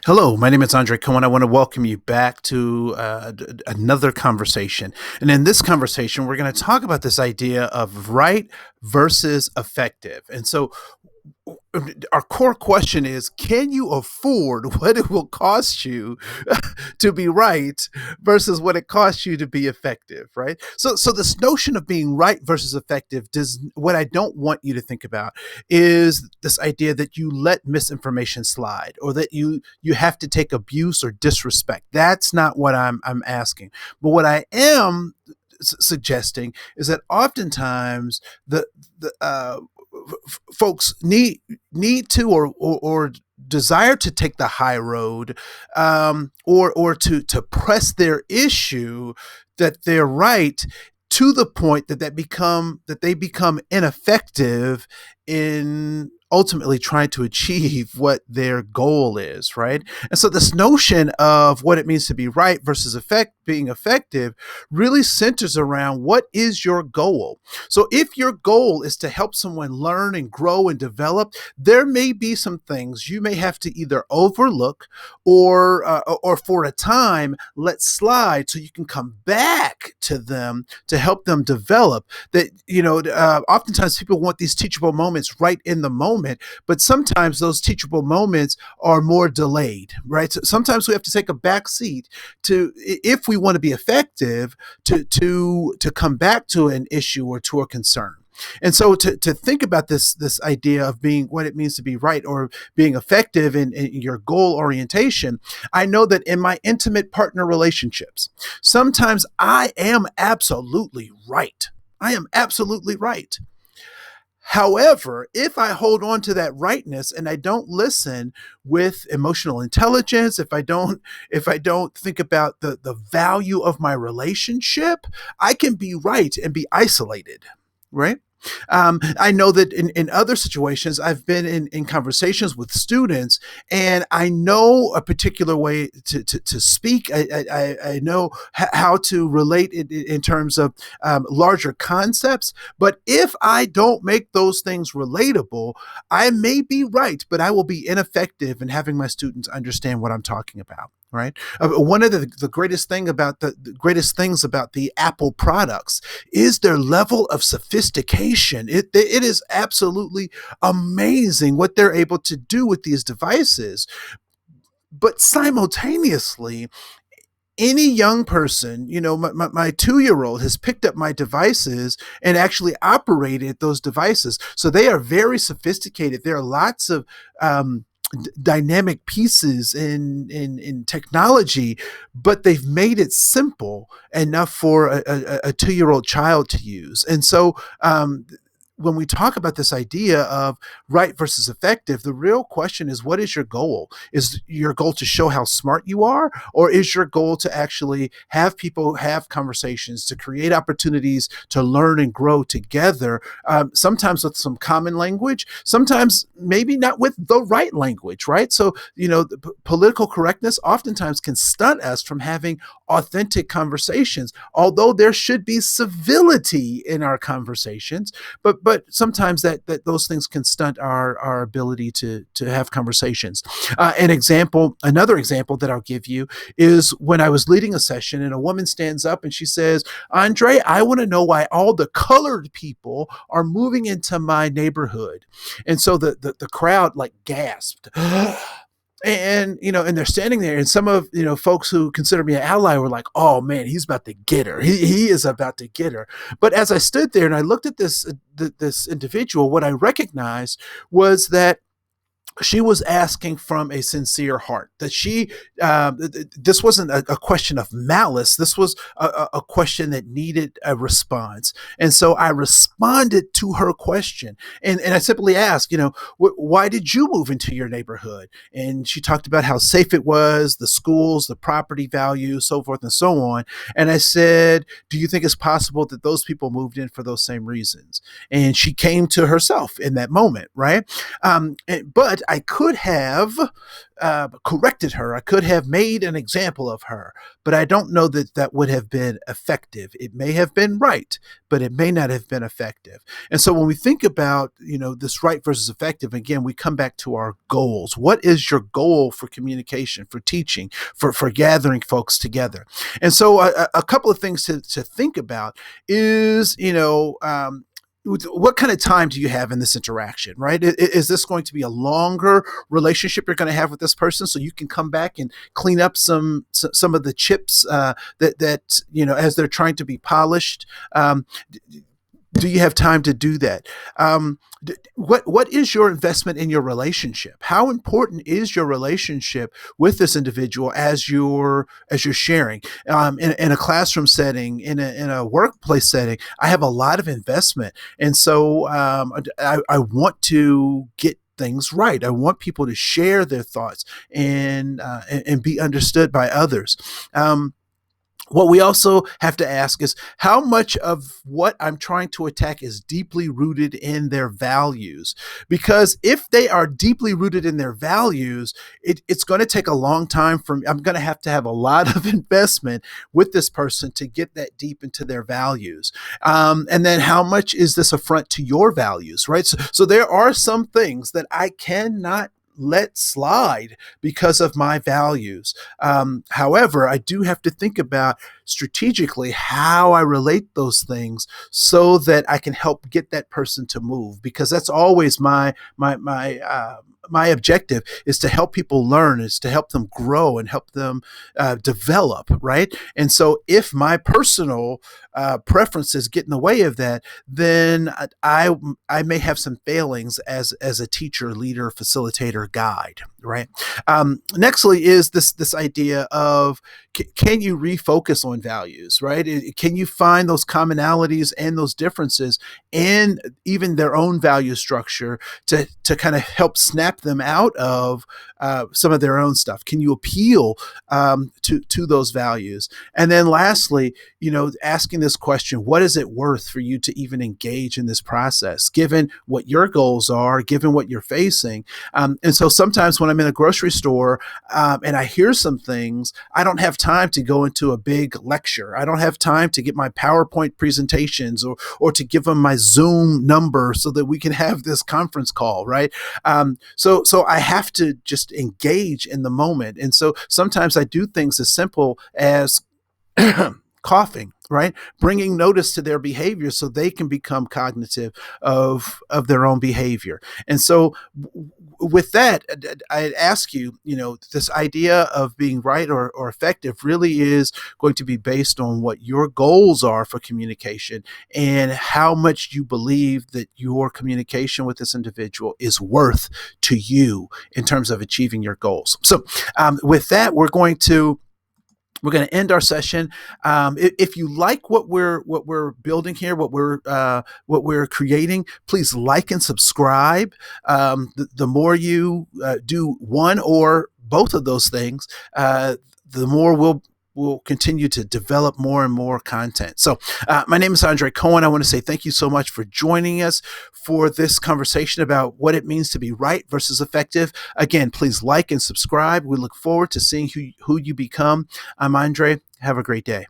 Hello, my name is Andre Koen. I want to welcome you back to another conversation. And in this conversation, we're going to talk about this idea of right versus effective. And so, our core question is, can you afford what it will cost you to be right versus what it costs you to be effective, right? So this notion of being right versus effective does what I don't want you to think about is this idea that you let misinformation slide or that you have to take abuse or disrespect. That's not what I'm asking. But what I am suggesting is that oftentimes the folks need to or desire to take the high road, or to press their issue that they're right to the point that they become ineffective in ultimately trying to achieve what their goal is, right? And so this notion of what it means to be right versus being effective really centers around what is your goal. So if your goal is to help someone learn and grow and develop, there may be some things you may have to either overlook or for a time let slide so you can come back to them to help them develop. That oftentimes people want these teachable moments right in the moment, but sometimes those teachable moments are more delayed, right? So sometimes we have to take a back seat to, if we want to be effective, to come back to an issue or to a concern. And so to think about this idea of being what it means to be right or being effective in your goal orientation, I know that in my intimate partner relationships, sometimes I am absolutely right. I am absolutely right. However, if I hold on to that rightness and I don't listen with emotional intelligence, if I don't think about the value of my relationship, I can be right and be isolated, right? I know that in other situations, I've been in conversations with students, and I know a particular way to speak. I know how to relate in terms of larger concepts. But if I don't make those things relatable, I may be right, but I will be ineffective in having my students understand what I'm talking about. Right. One of the greatest thing about the greatest things about the Apple products is their level of sophistication. It is absolutely amazing what they're able to do with these devices. But simultaneously, any young person, my 2-year-old has picked up my devices and actually operated those devices. So they are very sophisticated. There are lots of dynamic pieces in technology, but they've made it simple enough for a 2-year-old child to use. And so when we talk about this idea of right versus effective, the real question is, what is your goal? Is your goal to show how smart you are, or is your goal to actually have people have conversations, to create opportunities to learn and grow together, sometimes with some common language, sometimes maybe not with the right language, right? So, the political correctness oftentimes can stunt us from having authentic conversations, although there should be civility in our conversations. But sometimes that those things can stunt our ability to have conversations. Another example that I'll give you is when I was leading a session and a woman stands up and she says, "Andre, I want to know why all the colored people are moving into my neighborhood." And so the crowd like gasped. And they're standing there, and some of folks who consider me an ally were like, "Oh man, he's about to get her. He is about to get her." But as I stood there and I looked at this individual, what I recognized was that she was asking from a sincere heart, that this wasn't a question of malice. This was a question that needed a response. And so I responded to her question. And I simply asked, why did you move into your neighborhood? And she talked about how safe it was, the schools, the property value, so forth and so on. And I said, do you think it's possible that those people moved in for those same reasons? And she came to herself in that moment, right? But I could have corrected her. I could have made an example of her, but I don't know that that would have been effective. It may have been right, but it may not have been effective. And so when we think about, this right versus effective, again, we come back to our goals. What is your goal for communication, for teaching, for gathering folks together? And so a couple of things to think about is, what kind of time do you have in this interaction, right? Is this going to be a longer relationship you're going to have with this person, so you can come back and clean up some of the chips that as they're trying to be polished? Do you have time to do that? What is your investment in your relationship? How important is your relationship with this individual as you're sharing in a classroom setting, in a workplace setting? I have a lot of investment, and so I want to get things right. I want people to share their thoughts and be understood by others. What we also have to ask is how much of what I'm trying to attack is deeply rooted in their values? Because if they are deeply rooted in their values, it's going to take a long time I'm going to have a lot of investment with this person to get that deep into their values. And then how much is this affront to your values, right? So there are some things that I cannot let slide because of my values. However, I do have to think about strategically how I relate those things so that I can help get that person to move, because that's always my objective, is to help people learn, is to help them grow and help them develop, right? And so if my personal preferences get in the way of that, then I may have some failings as a teacher, leader, facilitator, guide, right? Nextly is this idea of can you refocus on values, right? Can you find those commonalities and those differences in even their own value structure to kind of help snap them out of some of their own stuff? Can you appeal to those values? And then lastly, asking this question: what is it worth for you to even engage in this process, given what your goals are, given what you're facing? And so sometimes when I'm in a grocery store and I hear some things, I don't have time to go into a big lecture. I don't have time to get my PowerPoint presentations or to give them my Zoom number so that we can have this conference call, right? So I have to just engage in the moment. And so sometimes I do things as simple as coughing, right? Bringing notice to their behavior so they can become cognitive of their own behavior. And so with that, I'd ask you, this idea of being right or effective really is going to be based on what your goals are for communication and how much you believe that your communication with this individual is worth to you in terms of achieving your goals. So with that, we're going to end our session. If you like what we're building here, what we're creating, please like and subscribe. The more you do one or both of those things, the more we'll continue to develop more and more content. So my name is Andre Koen. I want to say thank you so much for joining us for this conversation about what it means to be right versus effective. Again, please like and subscribe. We look forward to seeing who you become. I'm Andre. Have a great day.